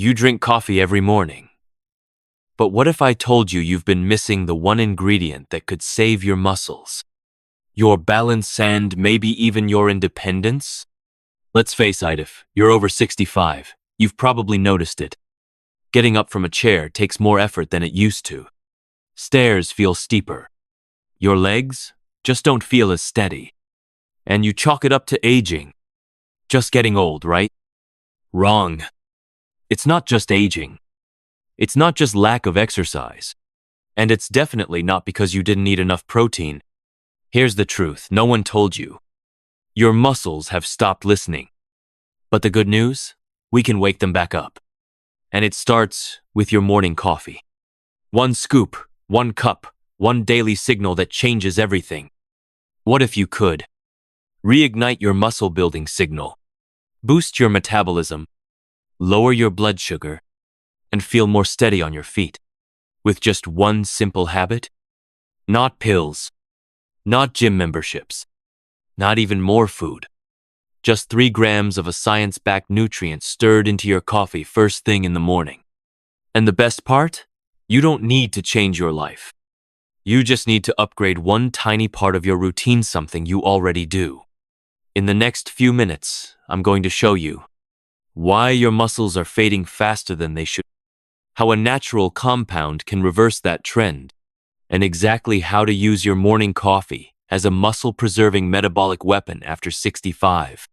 You drink coffee every morning. But what if I told you you've been missing the one ingredient that could save your muscles? Your balance and maybe even your independence? Let's face it, if you're over 65, you've probably noticed it. Getting up from a chair takes more effort than it used to. Stairs feel steeper. Your legs just don't feel as steady. And you chalk it up to aging. Just getting old, right? Wrong. It's not just aging. It's not just lack of exercise. And it's definitely not because you didn't eat enough protein. Here's the truth, no one told you. Your muscles have stopped listening. But the good news? We can wake them back up. And it starts with your morning coffee. One scoop, one cup, one daily signal that changes everything. What if you could? Reignite your muscle-building signal. Boost your metabolism. Lower your blood sugar. And feel more steady on your feet. With just one simple habit? Not pills. Not gym memberships. Not even more food. Just 3 grams of a science-backed nutrient stirred into your coffee first thing in the morning. And the best part? You don't need to change your life. You just need to upgrade one tiny part of your routine, something you already do. In the next few minutes, I'm going to show you why your muscles are fading faster than they should, how a natural compound can reverse that trend, and exactly how to use your morning coffee as a muscle-preserving metabolic weapon after 65.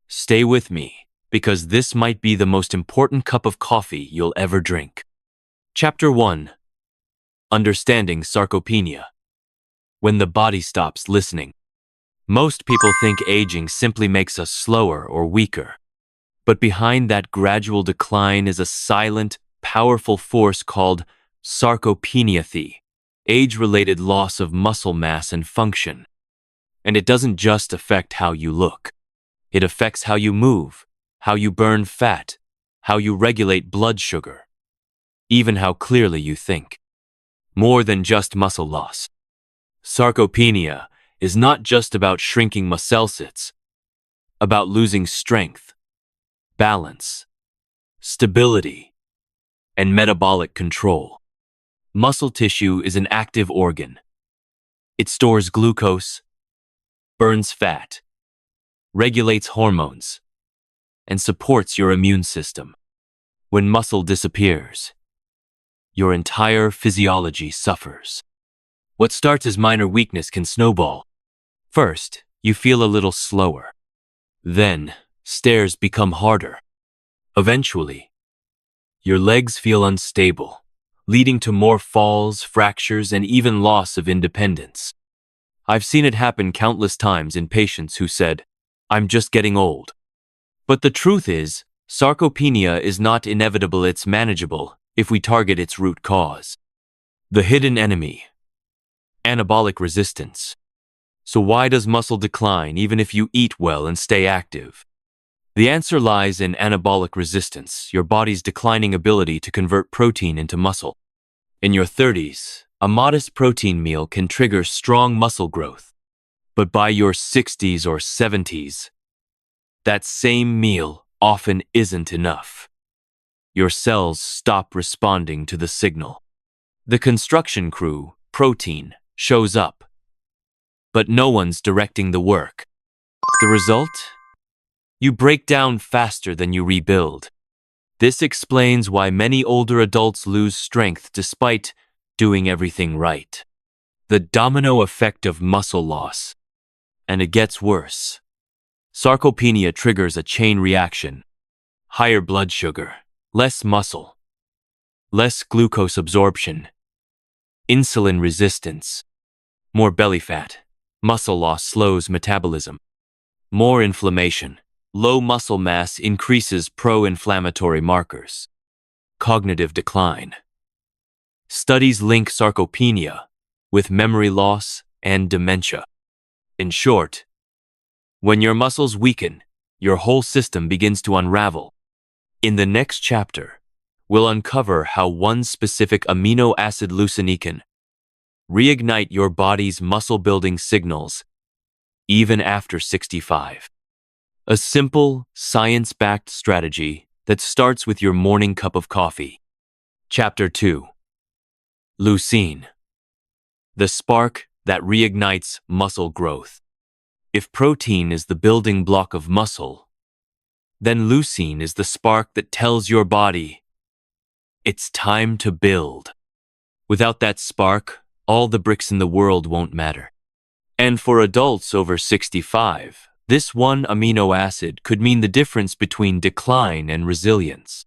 Stay with me, because this might be the most important cup of coffee you'll ever drink. Chapter 1. Understanding Sarcopenia. When the body stops listening. Most people think aging simply makes us slower or weaker. But behind that gradual decline is a silent, powerful force called sarcopenia, age-related loss of muscle mass and function. And it doesn't just affect how you look. It affects how you move, how you burn fat, how you regulate blood sugar, even how clearly you think. More than just muscle loss. Sarcopenia is not just about shrinking muscles, it's about losing strength, balance, stability, and metabolic control. Muscle tissue is an active organ. It stores glucose, burns fat, regulates hormones, and supports your immune system. When muscle disappears, your entire physiology suffers. What starts as minor weakness can snowball. First, you feel a little slower. Then, stairs become harder. Eventually, your legs feel unstable, leading to more falls, fractures, and even loss of independence. I've seen it happen countless times in patients who said, "I'm just getting old." But the truth is, sarcopenia is not inevitable, it's manageable if we target its root cause. The hidden enemy. Anabolic resistance. So why does muscle decline even if you eat well and stay active? The answer lies in anabolic resistance, your body's declining ability to convert protein into muscle. In your 30s, a modest protein meal can trigger strong muscle growth. But by your 60s or 70s, that same meal often isn't enough. Your cells stop responding to the signal. The construction crew, protein, shows up. But no one's directing the work. The result? You break down faster than you rebuild. This explains why many older adults lose strength despite doing everything right. The domino effect of muscle loss. And it gets worse. Sarcopenia triggers a chain reaction. Higher blood sugar, less muscle, less glucose absorption, insulin resistance, more belly fat, muscle loss slows metabolism, more inflammation, low muscle mass increases pro-inflammatory markers, cognitive decline. Studies link sarcopenia with memory loss and dementia. In short, when your muscles weaken, your whole system begins to unravel. In the next chapter, we'll uncover how one specific amino acid leucine can reignite your body's muscle-building signals even after 65. A simple, science-backed strategy that starts with your morning cup of coffee. Chapter 2. Leucine. The spark that reignites muscle growth. If protein is the building block of muscle, then leucine is the spark that tells your body, it's time to build. Without that spark, all the bricks in the world won't matter. And for adults over 65, this one amino acid could mean the difference between decline and resilience.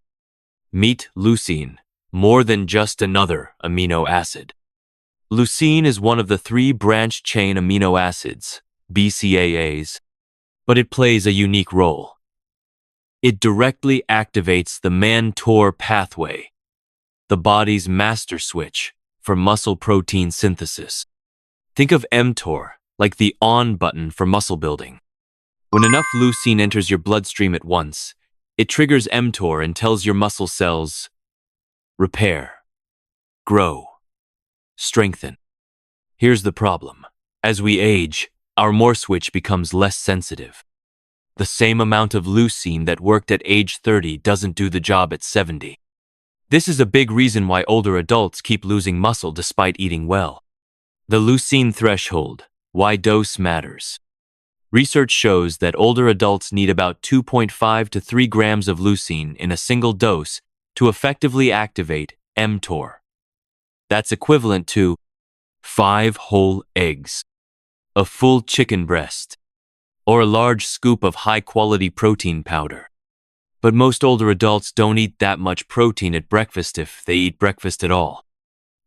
Meet leucine, more than just another amino acid. Leucine is one of the 3 branched-chain amino acids, BCAAs, but it plays a unique role. It directly activates the mTOR pathway, the body's master switch for muscle protein synthesis. Think of mTOR like the on button for muscle building. When enough leucine enters your bloodstream at once, it triggers mTOR and tells your muscle cells, repair, grow, strengthen. Here's the problem. As we age, our mTOR switch becomes less sensitive. The same amount of leucine that worked at age 30 doesn't do the job at 70. This is a big reason why older adults keep losing muscle despite eating well. The leucine threshold, why dose matters. Research shows that older adults need about 2.5 to 3 grams of leucine in a single dose to effectively activate mTOR. That's equivalent to 5 whole eggs, a full chicken breast, or a large scoop of high-quality protein powder. But most older adults don't eat that much protein at breakfast if they eat breakfast at all.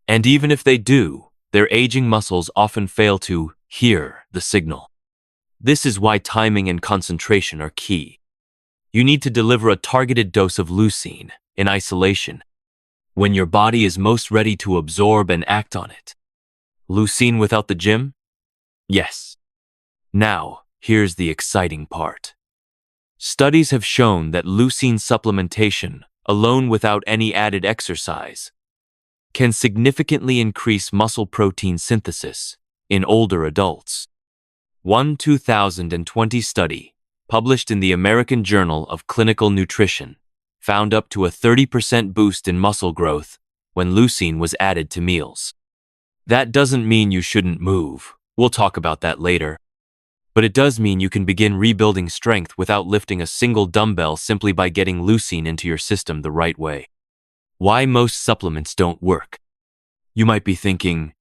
And even if they do, their aging muscles often fail to hear the signal. This is why timing and concentration are key. You need to deliver a targeted dose of leucine in isolation when your body is most ready to absorb and act on it. Leucine without the gym? Yes. Now, here's the exciting part. Studies have shown that leucine supplementation, alone without any added exercise, can significantly increase muscle protein synthesis in older adults. One 2020 study, published in the American Journal of Clinical Nutrition, found up to a 30% boost in muscle growth when leucine was added to meals. That doesn't mean you shouldn't move. We'll talk about that later. But it does mean you can begin rebuilding strength without lifting a single dumbbell simply by getting leucine into your system the right way. Why most supplements don't work. You might be thinking,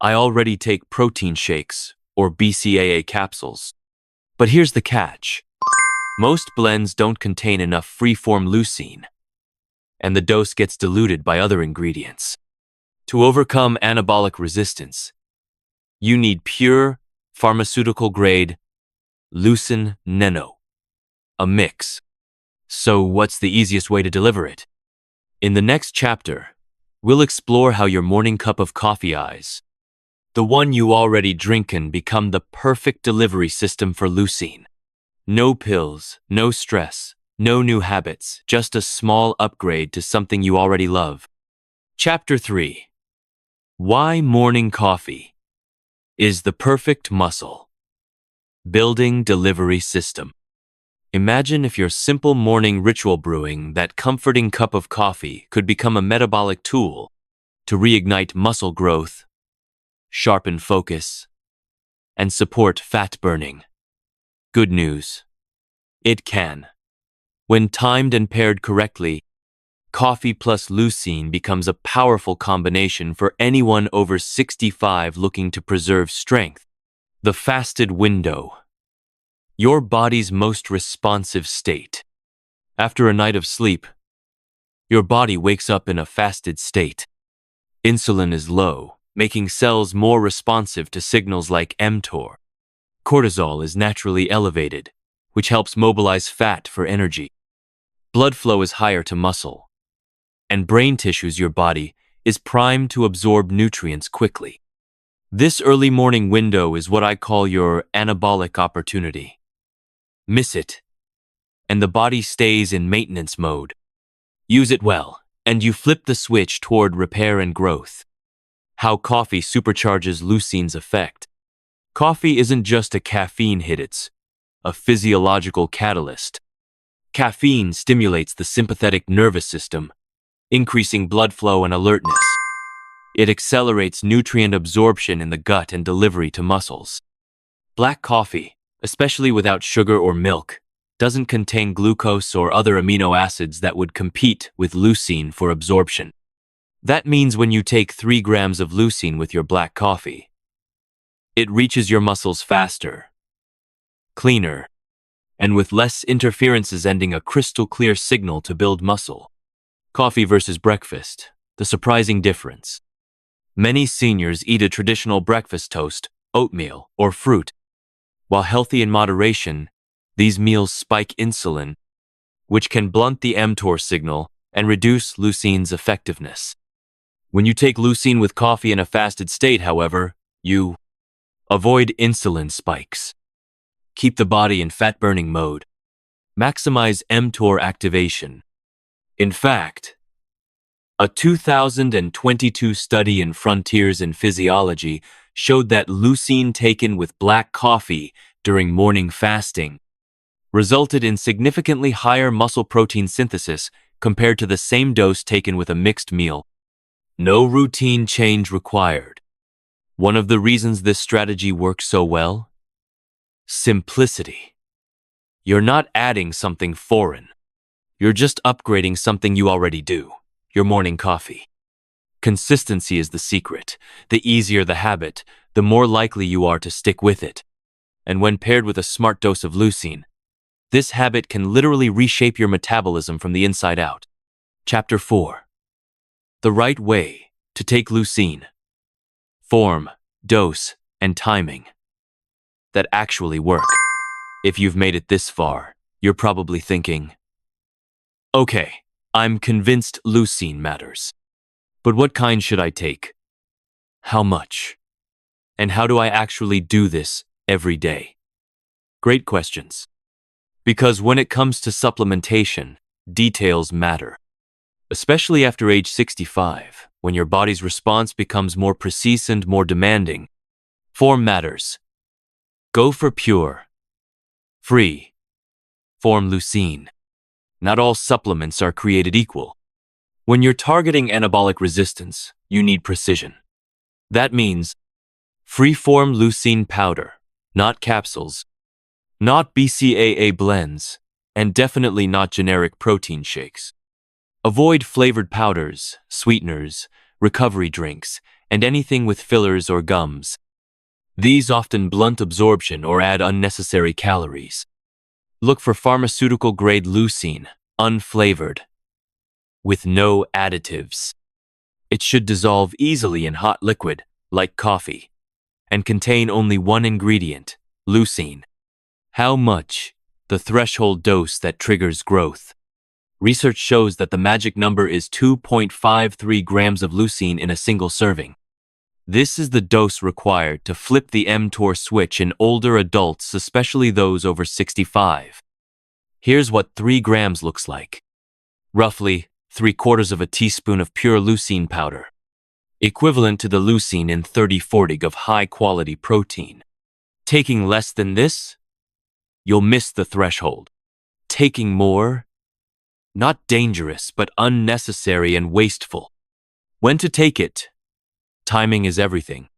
I already take protein shakes or BCAA capsules. But here's the catch. Most blends don't contain enough free-form leucine, and the dose gets diluted by other ingredients. To overcome anabolic resistance, you need pure, pharmaceutical-grade Leucine nano, a mix. So what's the easiest way to deliver it? In the next chapter, we'll explore how your morning cup of coffee eyes, the one you already drink, can become the perfect delivery system for leucine. No pills, no stress, no new habits, just a small upgrade to something you already love. Chapter 3. Why morning coffee is the perfect muscle building delivery system. Imagine if your simple morning ritual brewing that comforting cup of coffee could become a metabolic tool to reignite muscle growth, sharpen focus, and support fat burning. Good news. It can. When timed and paired correctly, coffee plus leucine becomes a powerful combination for anyone over 65 looking to preserve strength. The fasted window. Your body's most responsive state. After a night of sleep, your body wakes up in a fasted state. Insulin is low, making cells more responsive to signals like mTOR. Cortisol is naturally elevated, which helps mobilize fat for energy. Blood flow is higher to muscle, and brain tissues your body is primed to absorb nutrients quickly. This early morning window is what I call your anabolic opportunity. Miss it, and the body stays in maintenance mode. Use it well, and you flip the switch toward repair and growth. How coffee supercharges leucine's effect. Coffee isn't just a caffeine hit, it's a physiological catalyst. Caffeine stimulates the sympathetic nervous system, increasing blood flow and alertness. It accelerates nutrient absorption in the gut and delivery to muscles. Black coffee, especially without sugar or milk, doesn't contain glucose or other amino acids that would compete with leucine for absorption. That means when you take 3 grams of leucine with your black coffee, it reaches your muscles faster, cleaner, and with less interferences, ending a crystal clear signal to build muscle. Coffee versus breakfast, the surprising difference. Many seniors eat a traditional breakfast toast, oatmeal, or fruit. While healthy in moderation, these meals spike insulin, which can blunt the mTOR signal and reduce leucine's effectiveness. When you take leucine with coffee in a fasted state, however, you avoid insulin spikes. Keep the body in fat-burning mode. Maximize mTOR activation. In fact, a 2022 study in Frontiers in Physiology showed that leucine taken with black coffee during morning fasting resulted in significantly higher muscle protein synthesis compared to the same dose taken with a mixed meal. No routine change required. One of the reasons this strategy works so well? Simplicity. You're not adding something foreign. You're just upgrading something you already do, your morning coffee. Consistency is the secret. The easier the habit, the more likely you are to stick with it. And when paired with a smart dose of leucine, this habit can literally reshape your metabolism from the inside out. Chapter 4. The right way to take leucine. Form, dose, and timing that actually work. If you've made it this far, you're probably thinking, okay, I'm convinced leucine matters. But what kind should I take? How much? And how do I actually do this every day? Great questions. Because when it comes to supplementation, details matter. Especially after age 65, when your body's response becomes more precise and more demanding. Form matters. Go for pure, free form leucine. Not all supplements are created equal. When you're targeting anabolic resistance, you need precision. That means free-form leucine powder, not capsules, not BCAA blends, and definitely not generic protein shakes. Avoid flavored powders, sweeteners, recovery drinks, and anything with fillers or gums. These often blunt absorption or add unnecessary calories. Look for pharmaceutical-grade leucine, unflavored, with no additives. It should dissolve easily in hot liquid, like coffee, and contain only one ingredient, leucine. How much? The threshold dose that triggers growth. Research shows that the magic number is 2.53 grams of leucine in a single serving. This is the dose required to flip the mTOR switch in older adults, especially those over 65. Here's what 3 grams looks like. Roughly 3/4 of a teaspoon of pure leucine powder, equivalent to the leucine in 30-40 of high-quality protein. Taking less than this, you'll miss the threshold. Taking more, not dangerous, but unnecessary and wasteful. When to take it? Timing is everything.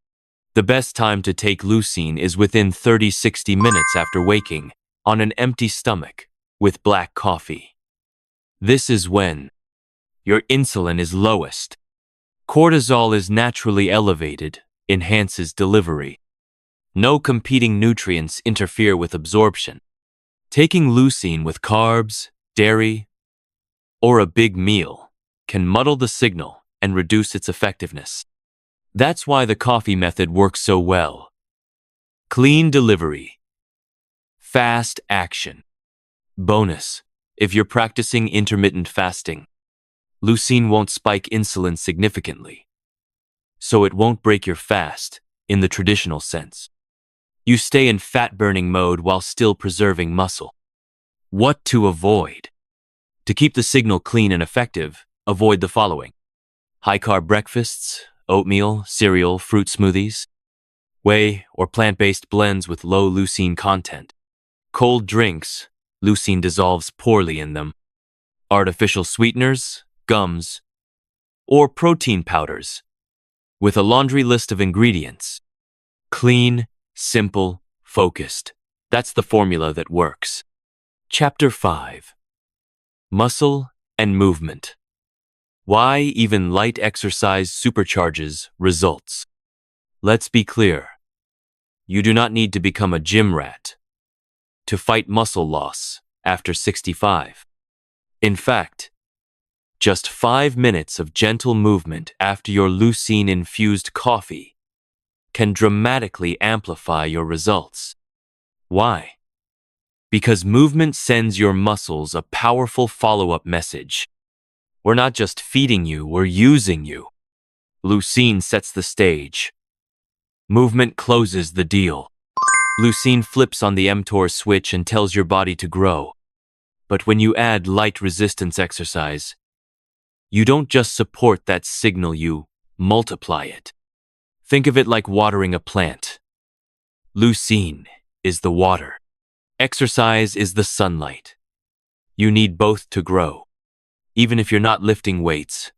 The best time to take leucine is within 30-60 minutes after waking, on an empty stomach, with black coffee. This is when your insulin is lowest. Cortisol is naturally elevated, enhances delivery. No competing nutrients interfere with absorption. Taking leucine with carbs, dairy, or a big meal can muddle the signal and reduce its effectiveness. That's why the coffee method works so well. Clean delivery. Fast action. Bonus: if you're practicing intermittent fasting, leucine won't spike insulin significantly, so it won't break your fast in the traditional sense. You stay in fat-burning mode while still preserving muscle. What to avoid? To keep the signal clean and effective, avoid the following: high-carb breakfasts, oatmeal, cereal, fruit smoothies, whey or plant-based blends with low leucine content, cold drinks, Leucine dissolves poorly in them. Artificial sweeteners, gums, or protein powders, with a laundry list of ingredients. Clean, simple, focused. That's the formula that works. Chapter 5. Muscle and Movement. Why even light exercise supercharges results. Let's be clear. You do not need to become a gym rat to fight muscle loss after 65. In fact, just 5 minutes of gentle movement after your leucine-infused coffee can dramatically amplify your results. Why? Because movement sends your muscles a powerful follow-up message. We're not just feeding you, we're using you. Leucine sets the stage. Movement closes the deal. Leucine flips on the mTOR switch and tells your body to grow. But when you add light resistance exercise, you don't just support that signal, you multiply it. Think of it like watering a plant. Leucine is the water. Exercise is the sunlight. You need both to grow. Even if you're not lifting weights,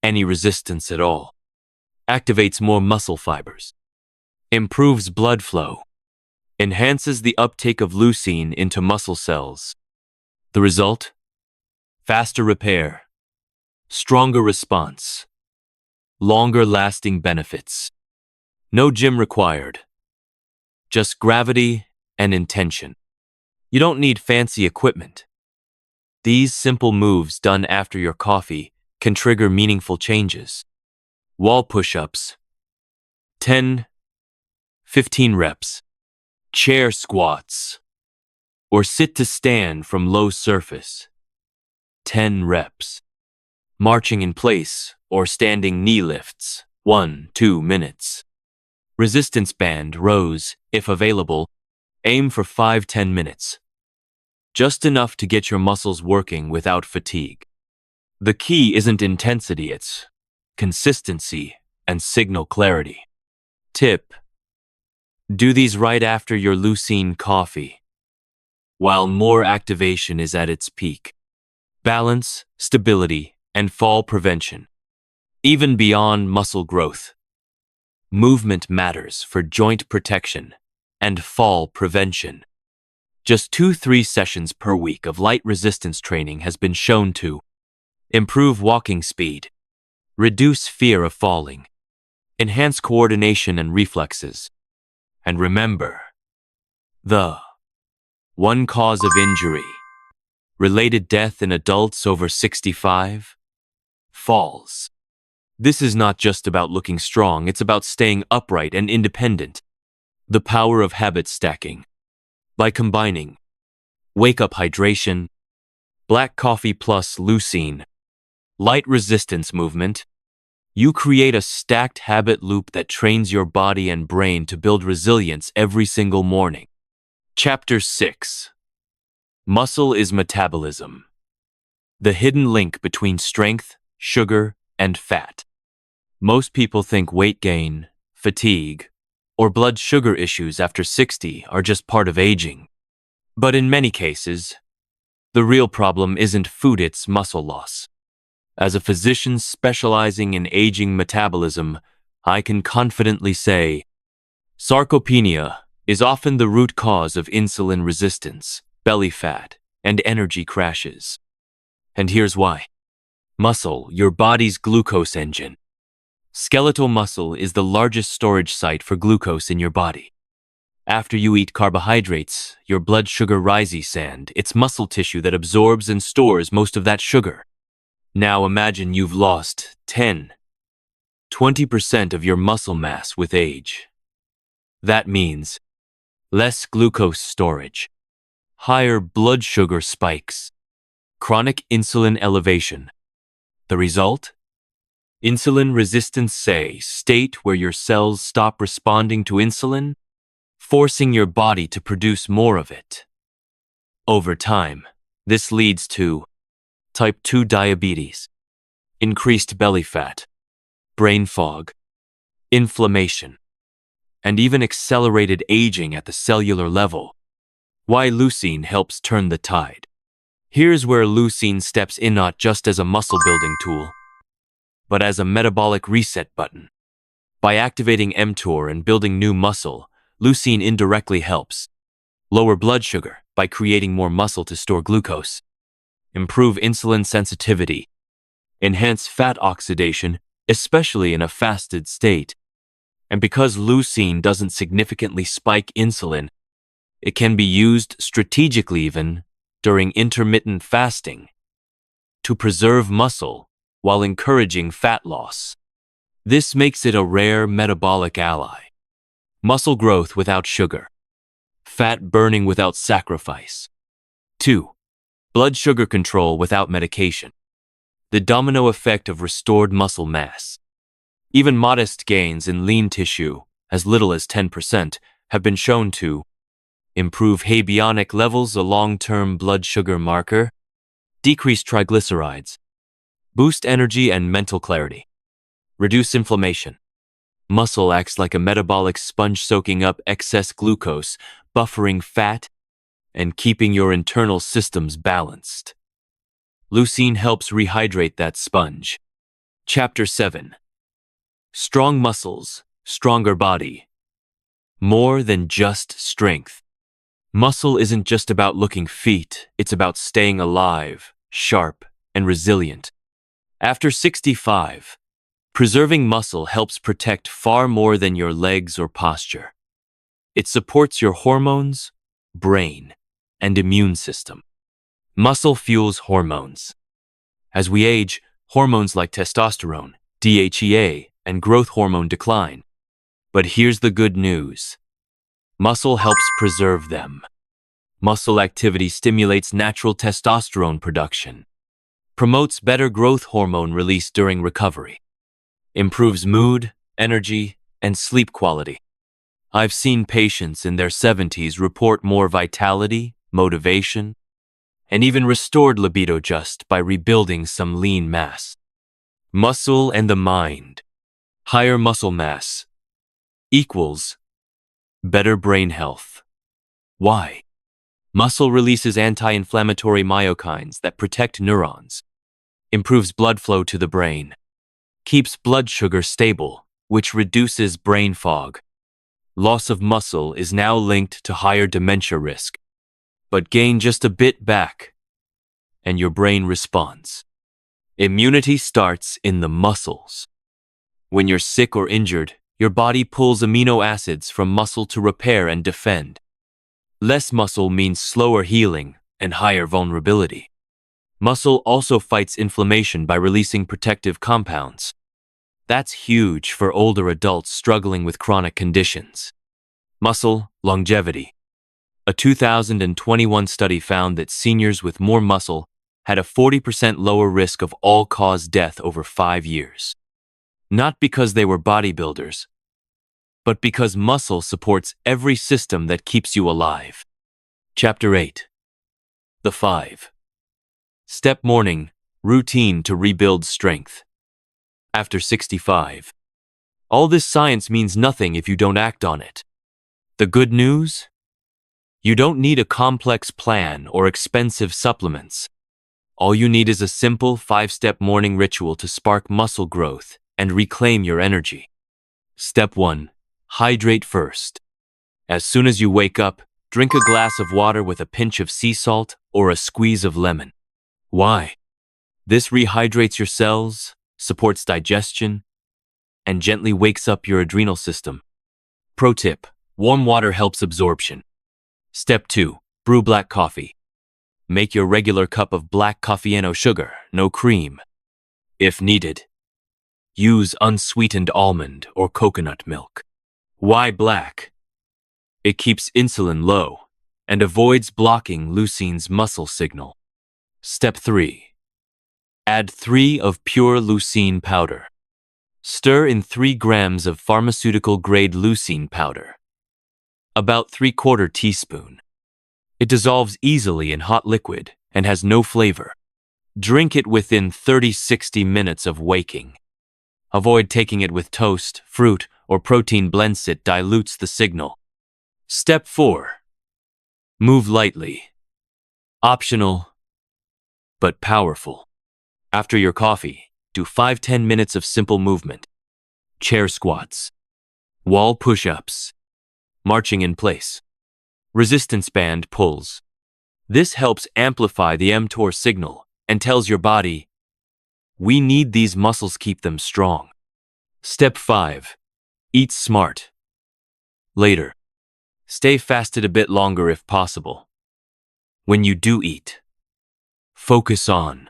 any resistance at all activates more muscle fibers, improves blood flow, enhances the uptake of leucine into muscle cells. The result? Faster repair, stronger response, longer-lasting benefits. No gym required, just gravity and intention. You don't need fancy equipment. These simple moves done after your coffee can trigger meaningful changes. Wall push-ups, 10, 15 reps. Chair squats, or sit to stand from low surface, 10 reps. Marching in place or standing knee lifts, 1-2 minutes. Resistance band rows, if available, aim for 5-10 minutes. Just enough to get your muscles working without fatigue. The key isn't intensity, it's consistency and signal clarity. Tip: do these right after your leucine coffee, while more activation is at its peak. Balance, stability, and fall prevention. Even beyond muscle growth, movement matters for joint protection and fall prevention. Just 2-3 sessions per week of light resistance training has been shown to improve walking speed, reduce fear of falling, enhance coordination and reflexes. And remember, the one cause of injury, related death in adults over 65, falls. This is not just about looking strong, it's about staying upright and independent. The power of habit stacking. By combining wake-up hydration, black coffee plus leucine, light resistance movement, you create a stacked habit loop that trains your body and brain to build resilience every single morning. Chapter 6. Muscle is metabolism. The hidden link between strength, sugar, and fat. Most people think weight gain, fatigue, or blood sugar issues after 60 are just part of aging. But in many cases, the real problem isn't food, it's muscle loss. As a physician specializing in aging metabolism, I can confidently say, sarcopenia is often the root cause of insulin resistance, belly fat, and energy crashes. And here's why. Muscle, your body's glucose engine. Skeletal muscle is the largest storage site for glucose in your body. After you eat carbohydrates, your blood sugar rises, and it's muscle tissue that absorbs and stores most of that sugar. Now imagine you've lost 10–20% of your muscle mass with age. That means less glucose storage, higher blood sugar spikes, chronic insulin elevation. The result? Insulin resistance, a state where your cells stop responding to insulin, forcing your body to produce more of it. Over time, this leads to type 2 diabetes, increased belly fat, brain fog, inflammation, and even accelerated aging at the cellular level. Why leucine helps turn the tide. Here's where leucine steps in not just as a muscle-building tool, but as a metabolic reset button. By activating mTOR and building new muscle, leucine indirectly helps lower blood sugar by creating more muscle to store glucose, improve insulin sensitivity, enhance fat oxidation, especially in a fasted state. And because leucine doesn't significantly spike insulin, it can be used strategically even during intermittent fasting to preserve muscle while encouraging fat loss. This makes it a rare metabolic ally. Muscle growth without sugar. Fat burning without sacrifice. 2. Blood sugar control without medication. The domino effect of restored muscle mass. Even modest gains in lean tissue, as little as 10%, have been shown to improve Habionic levels, a long-term blood sugar marker, decrease triglycerides, boost energy and mental clarity, reduce inflammation. Muscle acts like a metabolic sponge, soaking up excess glucose, buffering fat, and keeping your internal systems balanced. Leucine helps rehydrate that sponge. Chapter 7. Strong muscles, stronger body. More than just strength. Muscle isn't just about looking fit, it's about staying alive, sharp, and resilient. After 65, preserving muscle helps protect far more than your legs or posture. It supports your hormones, brain, and immune system. Muscle fuels hormones. As we age, hormones like testosterone, DHEA, and growth hormone decline. But here's the good news. Muscle helps preserve them. Muscle activity stimulates natural testosterone production, promotes better growth hormone release during recovery, improves mood, energy, and sleep quality. I've seen patients in their 70s report more vitality, motivation, and even restored libido just by rebuilding some lean mass. Muscle and the mind. Higher muscle mass equals better brain health. Why? Muscle releases anti-inflammatory myokines that protect neurons, improves blood flow to the brain, keeps blood sugar stable, which reduces brain fog. Loss of muscle is now linked to higher dementia risk, but gain just a bit back, and your brain responds. Immunity starts in the muscles. When you're sick or injured, your body pulls amino acids from muscle to repair and defend. Less muscle means slower healing and higher vulnerability. Muscle also fights inflammation by releasing protective compounds. That's huge for older adults struggling with chronic conditions. Muscle longevity. A 2021 study found that seniors with more muscle had a 40% lower risk of all-cause death over 5 years. Not because they were bodybuilders, but because muscle supports every system that keeps you alive. Chapter 8. The 5-step morning routine to rebuild strength. After 65. All this science means nothing if you don't act on it. The good news? You don't need a complex plan or expensive supplements. All you need is a simple 5-step morning ritual to spark muscle growth and reclaim your energy. Step 1. Hydrate first. As soon as you wake up, drink a glass of water with a pinch of sea salt or a squeeze of lemon. Why? This rehydrates your cells, supports digestion, and gently wakes up your adrenal system. Pro tip: warm water helps absorption. Step 2. Brew black coffee. Make your regular cup of black coffee, no sugar, no cream. If needed, use unsweetened almond or coconut milk. Why black? It keeps insulin low and avoids blocking leucine's muscle signal. Step 3. Add 3 of pure leucine powder. Stir in 3 grams of pharmaceutical-grade leucine powder, about 3/4 teaspoon. It dissolves easily in hot liquid and has no flavor. Drink it within 30-60 minutes of waking. Avoid taking it with toast, fruit, or protein blends. It dilutes the signal. Step 4. Move lightly. Optional, but powerful. After your coffee, do 5–10 minutes of simple movement. Chair squats, wall push-ups, marching in place, resistance band pulls. This helps amplify the mTOR signal and tells your body, we need these muscles, keep them strong. Step 5. Eat smart. Later, stay fasted a bit longer if possible. When you do eat, focus on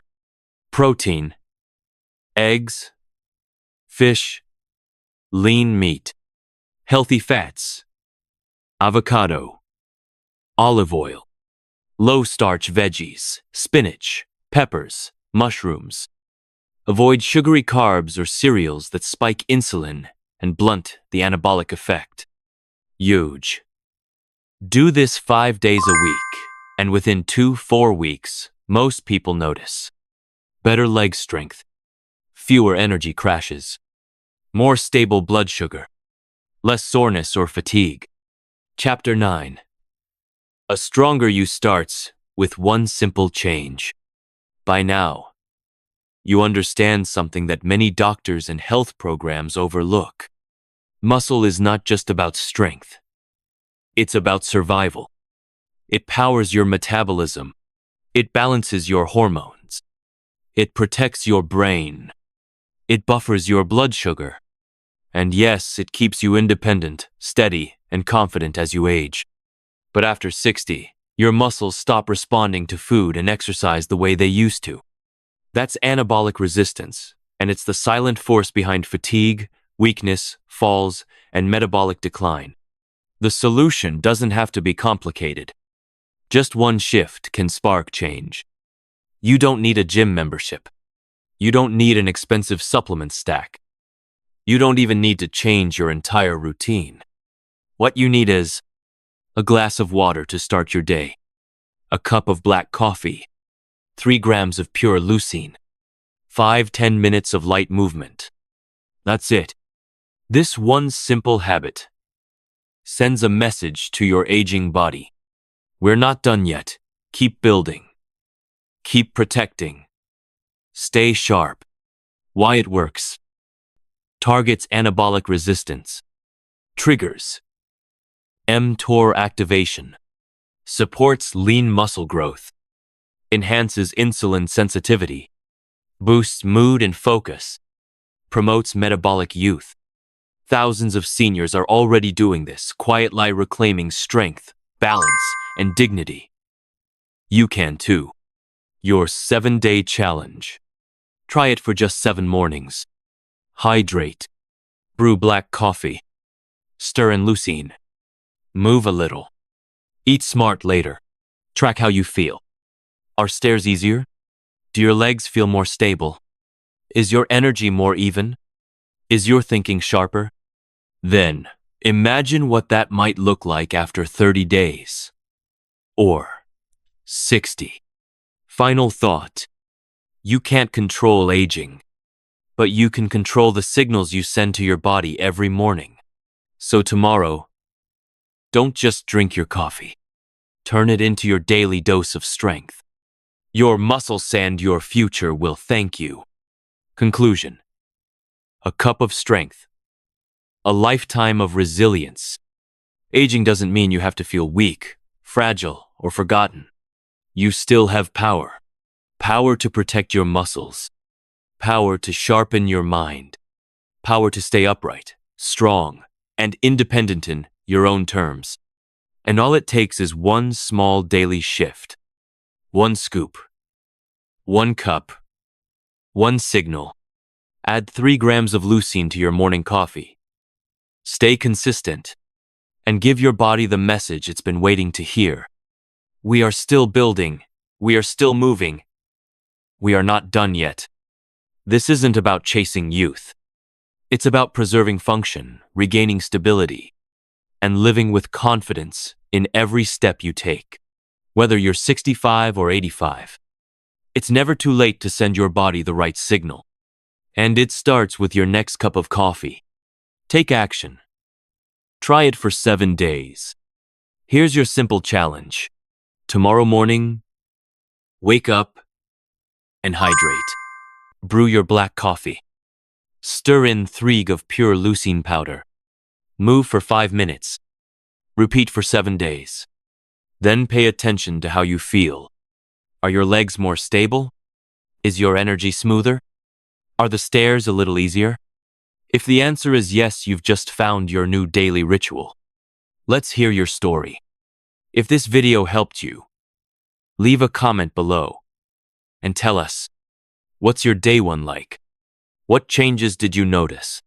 protein, eggs, fish, lean meat, healthy fats, avocado, olive oil, low-starch veggies, spinach, peppers, mushrooms. Avoid sugary carbs or cereals that spike insulin and blunt the anabolic effect. Huge. Do this 5 days a week, and within 2–4 weeks, most people notice better leg strength, fewer energy crashes, more stable blood sugar, less soreness or fatigue. Chapter 9. A stronger you starts with one simple change. By now, you understand something that many doctors and health programs overlook. Muscle is not just about strength. It's about survival. It powers your metabolism. It balances your hormones. It protects your brain. It buffers your blood sugar. And yes, it keeps you independent, steady, and confident as you age. But after 60, your muscles stop responding to food and exercise the way they used to. That's anabolic resistance, and it's the silent force behind fatigue, weakness, falls, and metabolic decline. The solution doesn't have to be complicated. Just one shift can spark change. You don't need a gym membership. You don't need an expensive supplement stack. You don't even need to change your entire routine. What you need is a glass of water to start your day, a cup of black coffee, 3 grams of pure leucine, 5–10 minutes of light movement. That's it. This one simple habit sends a message to your aging body. We're not done yet. Keep building. Keep protecting. Stay sharp. Why it works. Targets anabolic resistance. Triggers mTOR activation. Supports lean muscle growth. Enhances insulin sensitivity. Boosts mood and focus. Promotes metabolic youth. Thousands of seniors are already doing this, quietly reclaiming strength, balance, and dignity. You can too. Your 7-day challenge. Try it for just 7 mornings. Hydrate. Brew black coffee. Stir in leucine. Move a little. Eat smart later. Track how you feel. Are stairs easier? Do your legs feel more stable? Is your energy more even? Is your thinking sharper? Then, imagine what that might look like after 30 days. Or 60. Final thought. You can't control aging, but you can control the signals you send to your body every morning. So tomorrow, don't just drink your coffee. Turn it into your daily dose of strength. Your muscles and your future will thank you. Conclusion. A cup of strength. A lifetime of resilience. Aging doesn't mean you have to feel weak, fragile, or forgotten. You still have power. Power to protect your muscles. Power to sharpen your mind. Power to stay upright, strong, and independent in your own terms. And all it takes is one small daily shift. One scoop. One cup. One signal. Add 3 grams of leucine to your morning coffee. Stay consistent, and give your body the message it's been waiting to hear. We are still building. We are still moving. We are not done yet. This isn't about chasing youth. It's about preserving function, regaining stability, and living with confidence in every step you take. Whether you're 65 or 85, it's never too late to send your body the right signal. And it starts with your next cup of coffee. Take action. Try it for 7 days. Here's your simple challenge. Tomorrow morning, wake up and hydrate. Brew your black coffee. Stir in 3 g of pure leucine powder. Move for 5 minutes. Repeat for 7 days. Then pay attention to how you feel. Are your legs more stable? Is your energy smoother? Are the stairs a little easier? If the answer is yes, you've just found your new daily ritual. Let's hear your story. If this video helped you, leave a comment below and tell us, what's your day one like? What changes did you notice?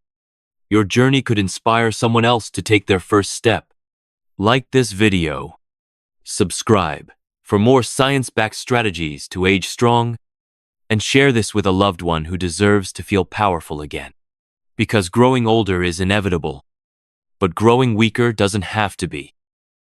Your journey could inspire someone else to take their first step. Like this video, subscribe for more science-backed strategies to age strong, and share this with a loved one who deserves to feel powerful again. Because growing older is inevitable, but growing weaker doesn't have to be.